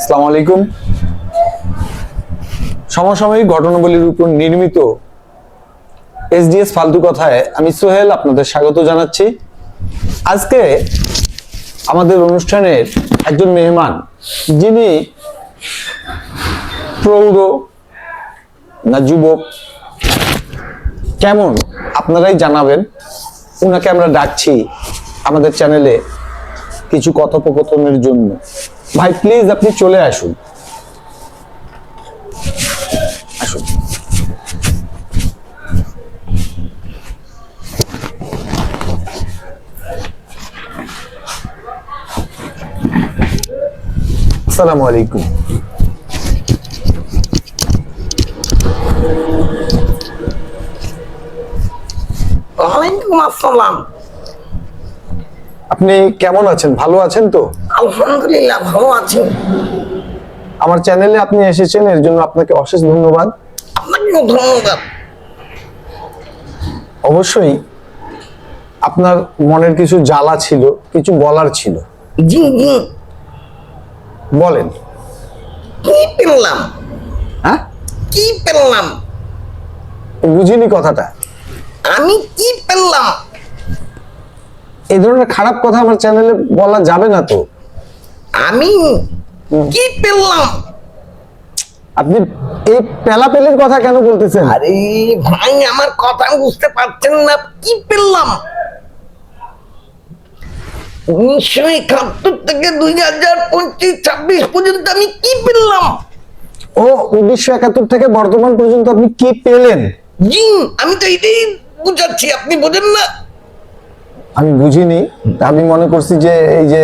আসসালামু আলাইকুম। সমসাময়িক ঘটনাবলীর উপর নির্মিত এসডিএস ফালতু কথায় আমি সোহেল আপনাদের স্বাগত জানাচ্ছি। আজকে আমাদের অনুষ্ঠানের একজন মেহমান, যিনি প্রৌঢ় না যুবক কেমন আপনারাই জানাবেন। উনাকে আমরা ডাকছি আমাদের চ্যানেলে কিছু কথোপকথনের জন্য। ভাই প্লিজ আপনি চলে আসুন। আসুন। আসসালামু আলাইকুম। ওয়ালাইকুম আসসালাম। আপনি কেমন আছেন? ভালো আছেন তো? আলহামদুলিল্লাহ ভালো আছি। আমার চ্যানেলে আপনি এসেছেন, এর জন্য আপনাকে অশেষ ধন্যবাদ। আপনাকেও ধন্যবাদ। অবশ্যই আপনার মনের কিছু জ্বালা ছিল, কিছু বলার ছিল। জি জি, বলেন। কি পেলাম? হ্যাঁ, কি পেলাম? বুঝিনি কথাটা। আমি কি পেলাম? এই ধরনের খারাপ কথা আমার চ্যানেলে বলা যাবে না তো। আমি কি পেলাম? আপনি এই পেলাপেলের কথা কেন বলতেছেন? আরে ভাই, আমার কথা বুঝতে পারছেন না? কি পেলাম? 1971 থেকে 2025-26 পর্যন্ত আমি কি পেলাম? ও 1971 থেকে বর্তমান পর্যন্ত আপনি কি পেলেন? জি, আমি তো এটাই বুঝাচ্ছি, আপনি বোঝেন না? আমি বুঝিনি। আমি মনে করছি যে এই যে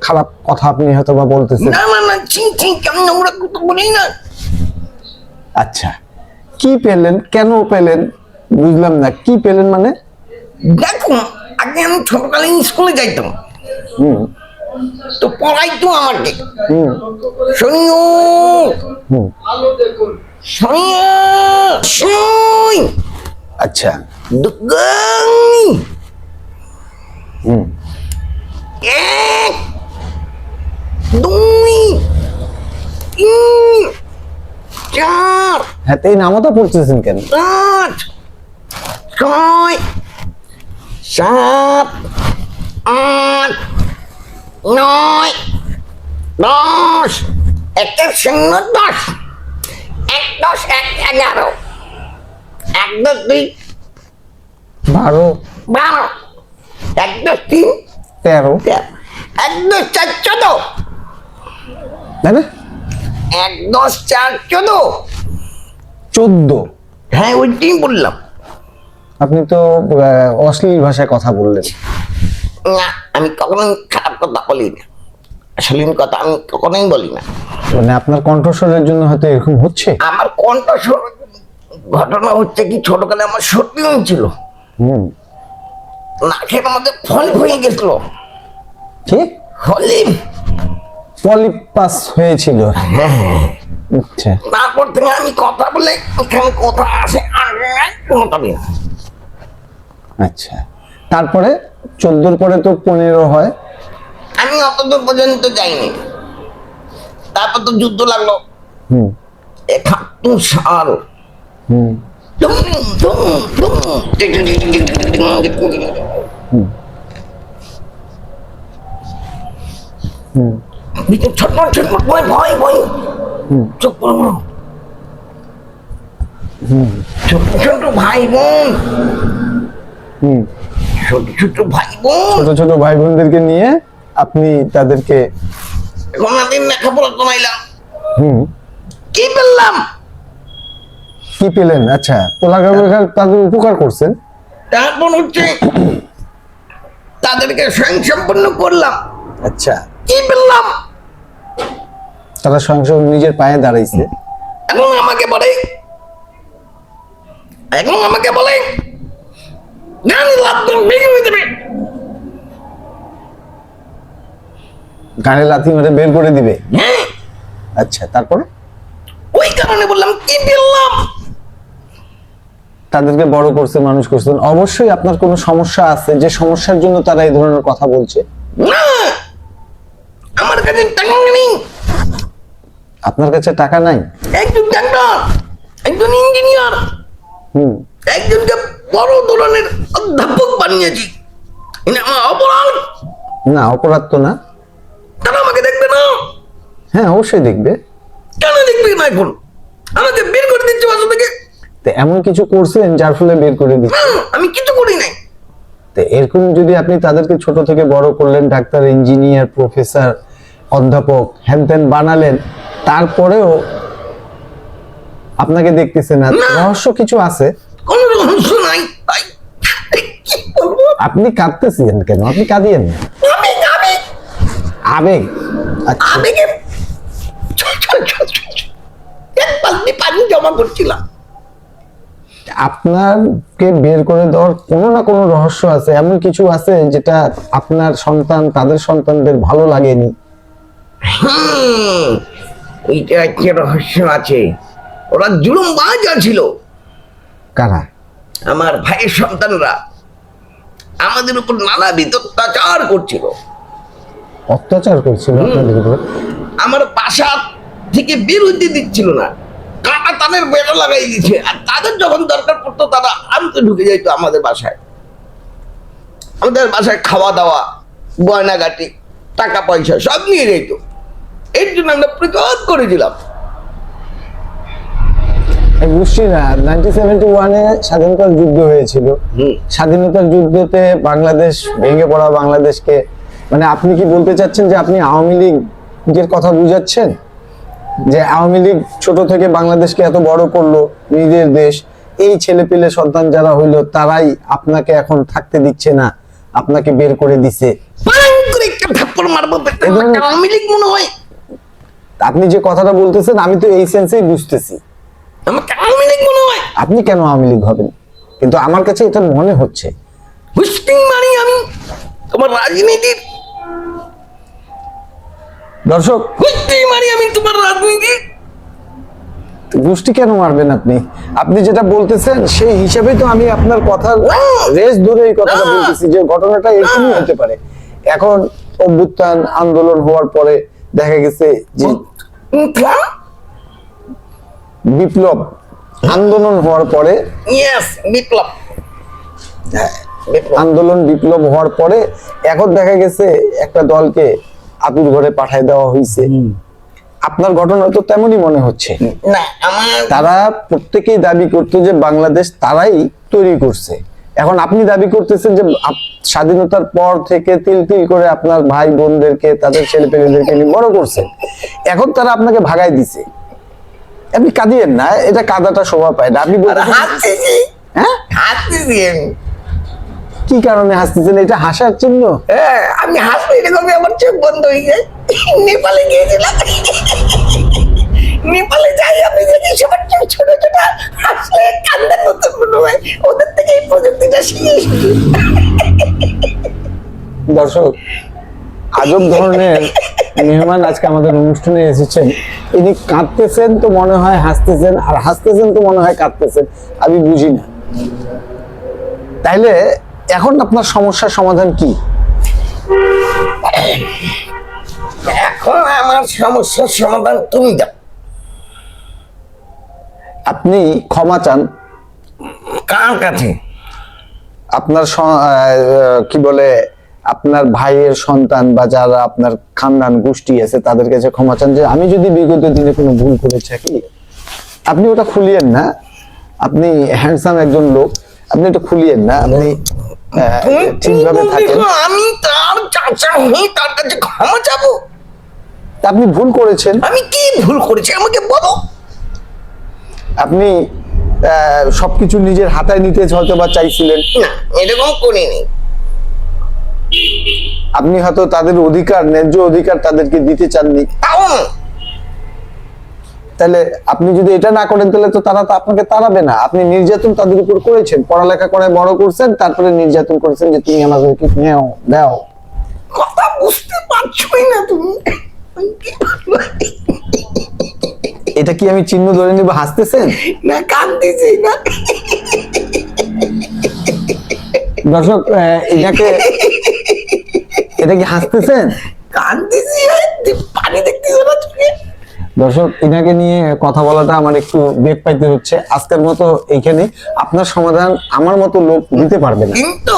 খারাপ কথা আপনি হয়তো বা বলতেছেন। না না না, ঠিক ঠিক, আমি আমরা কথা বলি না। আচ্ছা, কি পেলেন, কেন পেলেন বুঝলাম না। কি পেলেন মানে? দেখুন, আগে আমি ছোটকালীন স্কুলে যাইতাম, হুম তো পড়াইতো আমাকে। হুম শুনিও হুম শুনিও শুই আচ্ছা। দুগাই হুম এক দুই তিন চার হ্যাঁ, এই নামতা পড়তেছেন কেন? পাঁচ ছয় সাত আট নয় 10 একে শূন্য 10 এক 10 এক 11 এক 2 2 12 12 এক 2 3 13 এক 2 4 14 তাই না? এক 10 4 14 14। হ্যাঁ, ওইটাই বললাম। আপনি তো অশ্লীল ভাষায় কথা বললেন। না, আমি কখনোই খারাপ কথা বলি না, অশ্লীল কথা আমি কখনোই বলি না। মানে আপনার কণ্ঠস্বরের জন্য হয়তো এরকম হচ্ছে। আমার কণ্ঠস্বর, ঘটনা হচ্ছে কি, ছোটকালে আমার সর্দি হয়েছিল, হুম নাকের মধ্যে ফল হয়ে গেছিল। কি? ফলি পলিপাস হয়েছিল? আচ্ছা তারপর থেকে আমি কথা বলে এখানে কথা আসে আর কোনোটা নেই। আচ্ছা, তারপরে 14 পরে তো 15 হয়। আমি অতদূর পর্যন্ত যাইনি। তারপর তো যুদ্ধ লাগলো। হুম 71 সাল। হুম দুম, দুম, দুম। হুম হুম ভিতর ছটফট ছটফট ভয় ভয় ভয়। চুপ করো। ছোট ছোট ভাই বোন, হুম ছোট ছোট ভাই বোন, ছোট ছোট ভাই বোনদেরকে নিয়ে আপনি তাদেরকে এখন আমি লেখাপড়া কমাইলাম। হুম কি বললাম? কি পেলেন? আচ্ছা, পোলাগ্রামের তাদের উপকার করছেন। তারপর হচ্ছে তাদেরকে স্বয়ংসম্পূর্ণ করলাম। আচ্ছা, কি বললাম? তারা স্বয়ং নিজের পায়ে দাঁড়াইছে। এখন আমাকে বলে, এখন আমাকে বলে গান লাগতো ভেঙে হয়ে যাবে। গাড়ি লাথি মেরে বের করে দিবে। হ্যাঁ, আচ্ছা, তারপর ওই কারণে বললাম কি বললাম। তাদেরকে বড় করছে, মানুষ করছেন। অবশ্যই আপনার কোনো সমস্যা আছে, যে সমস্যার জন্য তারা এই ধরনের কথা বলছে। না, আমার কাছে টাকা নেই। আপনার কাছে টাকা নাই? একজন ডাক্তার, একজন ইঞ্জিনিয়ার, হুম। একজনকে বড় ধরনের অধ্যাপক বানিয়েছি। এটা আমার অপরাধ? না, অপরাধ তো না। তারা আমাকে দেখবে না? হ্যাঁ, অবশ্যই দেখবে। কেন দেখবে না? এখন আমাকে বের করে দিচ্ছে বাসা থেকে। তো এমন কিছু করছেন যার ফলে বের করে না, দিচ্ছে? আমি কিছু করি নাই। তো এরকম যদি আপনি তাদেরকে ছোট থেকে বড় করলেন, ডাক্তার, ইঞ্জিনিয়ার, প্রফেসর, অধ্যাপক, হ্যান বানালেন, তারপরেও আপনাকে দেখতেছে না, না। রহস্য কিছু আছে। কোনো রহস্য নাই ভাই। কি বলবো? আপনি কাঁদতেছেন কেন? আপনি কাঁদিয়েন না। আমি আমি আবেগ। আচ্ছা, আবেগে এক বালতি পানি জমা করছিলাম। আপনাকে বের করে দেওয়ার কোনো না কোনো রহস্য আছে, এমন কিছু আছে যেটা আপনার সন্তান তাদের সন্তানদের ভালো লাগেনি। এইটা একটা রহস্য আছে। ওরা জুলুমবাজ ছিল। কারা? আমার ভাইয়ের সন্তানরা আমাদের উপর নানাবিধ অত্যাচার করছিল। অত্যাচার করছিল আপনাদের উপরে? আমার বাসা থেকে বের হইতে দিচ্ছিল না, কাঁটা তাদের বেড়া লাগাই দিচ্ছে। আর তাদের যখন দরকার পড়তো তারা আনতে ঢুকে যাইত আমাদের বাসায়। আমাদের বাসায় খাওয়া দাওয়া, গয়নাগাটি, টাকা পয়সা সব নিয়ে যেত। এর জন্য আমরা প্রতিবাদ করেছিলাম। বুঝছিনা 1971-এ স্বাধীনতার যুদ্ধ হয়েছিল। স্বাধীনতার যুদ্ধতে বাংলাদেশ ভেঙে পড়া বাংলাদেশকে, মানে আপনি কি বলতে চাচ্ছেন যে আপনি আওয়ামী লীগের কথা বুঝাচ্ছেন? যে আওয়ামী লীগ ছোট থেকে বাংলাদেশকে এত বড় করলো, নিজের দেশ, এই ছেলে পেলে সন্তান যারা হইলো তারাই আপনাকে এখন থাকতে দিচ্ছে না, আপনাকে বের করে দিছে? পাং করে একটা থাপ্পড় মারবো পেটে। এবং- আওয়ামী লীগ মনে হয়। আপনি যে কথাটা বলতেছেন আমি তো এই সেন্সেই বুঝতেছি। আমাকে আওয়ামী লীগ মনে হয়। আপনি কেন আওয়ামী লীগ হবেন? কিন্তু আমার কাছে এটা মনে হচ্ছে। হুস্টিং মারি আমি তোমার রাজনীতির। দর্শক, হুস্টিং মারি আমি তোমার রাজনীতি। গোষ্ঠী কেন মারবেন আপনি? আপনি যেটা বলতেছেন সেই হিসাবে তো আমি আপনার কথার রেস ধরে এই কথাটা বলতেছি যে ঘটনাটা এরকমই হতে পারে। এখন অভ্যুত্থান আন্দোলন হওয়ার পরে দেখা গেছে যে বিপ্লব আন্দোলন হওয়ার পরে, ইয়েস, বিপ্লব। বিপ্লব। আন্দোলন বিপ্লব হওয়ার পরে এখন দেখা গেছে একটা দলকে আতুর ঘরে পাঠায় দেওয়া হয়েছে। আপনার ঘটনা তো তেমনই মনে হচ্ছে। না, আমার তারা প্রত্যেকেই দাবি করতো যে বাংলাদেশ তারাই তৈরি করছে। এখন আপনি দাবি করতেছেন যে স্বাধীনতার পর থেকে তিল তিল করে আপনার ভাই বোনদেরকে, তাদের ছেলে পেলেদেরকে নিয়ে বড় করছেন। এখন তারা আপনাকে ভাগাই দিছে। আপনি কাঁদিয়েন না, এটা কাঁদাটা শোভা পায় না। আপনি বলতেছেন- হাসতেছি। হ্যাঁ, হাসতেছি আমি। কি কারণে হাসতেছেন? এটা হাসার চিহ্ন? হ্যাঁ, আমি হাসলে এরকম আমার চোখ বন্ধ হয়ে যায়। নেপালে গিয়েছিলাম। নেপালে যাই আমি দেখি সবার চোখ ছোট ছোট, হাসলে কান্দার মতো মনে হয়। ওদের থেকে এই প্রযুক্তিটা শিখে এসেছি। দর্শক, আজব ধরনের মেহমান আজকে আমাদের অনুষ্ঠানে এসেছেন। ইনি কাঁদতেছেন তো মনে হয় হাসতেছেন, আর হাসতেছেন তো মনে হয় কাঁদতেছেন, আমি বুঝি না। তাইলে এখন আপনার সমস্যার সমাধান কি? এখন আমার সমস্যার সমাধান তুমি দাও। আপনি ক্ষমা চান কার কাছে? আপনার কি বলে আপনার ভাইয়ের সন্তান বা যারা আপনার খানদান গোষ্ঠী আছে তাদের কাছে ক্ষমা চান যে আমি যদি বিগত দিনে কোনো ভুল করে থাকি। আপনি ওটা খুলিয়েন না, আপনি হ্যান্ডসাম একজন লোক, আপনি এটা খুলিয়েন না, আপনি ঠিকভাবে থাকেন। আমি তার চাচা হই, তার কাছে ক্ষমা চাবো? আপনি ভুল করেছেন, আমি কি ভুল করেছি আমাকে বলো। আপনি সবকিছু নিজের হাতায় নিতে হয়তো বা চাইছিলেন, না, এরকম করিনি। আপনি হয়তো তাদের অধিকার, ন্যায্য অধিকার তাদেরকে দিতে চাননি। তাও না। তাহলে আপনি যদি এটা না করেন তাহলে তো তারা তো আপনাকে তাড়াবে না। আপনি নির্যাতন তাদের উপর করেছেন, পড়ালেখা করে বড় করছেন, তারপরে নির্যাতন করেছেন যে তুমি আমাদেরকে নেও দাও। কথা বুঝতে পারছোই না তুমি। আমি কি বলবো? এটা কি আমি চিহ্ন ধরে নিব? হাসতেছেন? না, কাঁদতেছি না। দর্শক, এটা কি হাসতেছেন? কাঁদতেছি। পানি দেখতেছো না চোখে? দর্শক, ইনাকে নিয়ে কথা বলাটা আমার একটু বেগ পাইতে হচ্ছে। আজকের মতো এইখানে, আপনার সমাধান আমার মতো লোক দিতে পারবে না। কিন্তু